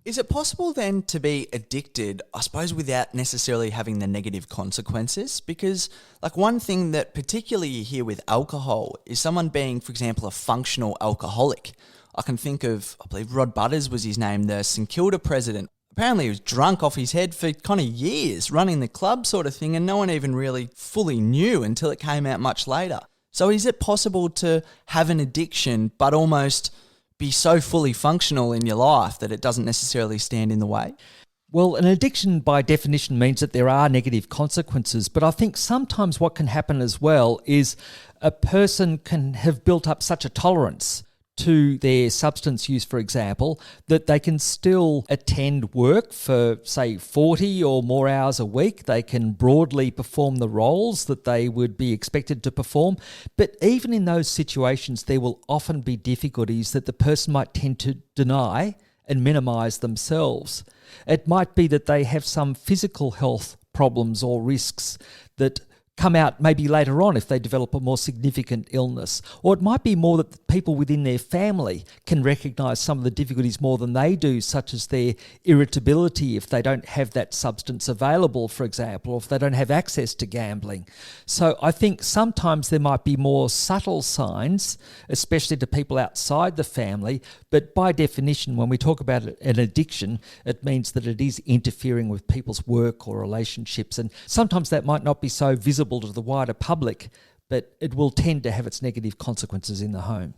Is it possible then to be addicted, I suppose, without necessarily having the negative consequences? Because, like, one thing that particularly you hear with alcohol is someone being, for example, a functional alcoholic. I can think of, I believe Rod Butters was his name, the St Kilda president. Apparently he was drunk off his head for kind of years, running the club sort of thing, and no one even really fully knew until it came out much later. So is it possible to have an addiction but almost be so fully functional in your life that it doesn't necessarily stand in the way? Well, an addiction by definition means that there are negative consequences, but I think sometimes what can happen as well is a person can have built up such a tolerance to their substance use, for example, that they can still attend work for, say, 40 or more hours a week. They can broadly perform the roles that they would be expected to perform. But even in those situations, there will often be difficulties that the person might tend to deny and minimise themselves. It might be that they have some physical health problems or risks that come out maybe later on if they develop a more significant illness. Or it might be more that the people within their family can recognise some of the difficulties more than they do, such as their irritability if they don't have that substance available, for example, or if they don't have access to gambling. So I think sometimes there might be more subtle signs, especially to people outside the family, but by definition, when we talk about an addiction, it means that it is interfering with people's work or relationships. And sometimes that might not be so visible to the wider public, but it will tend to have its negative consequences in the home.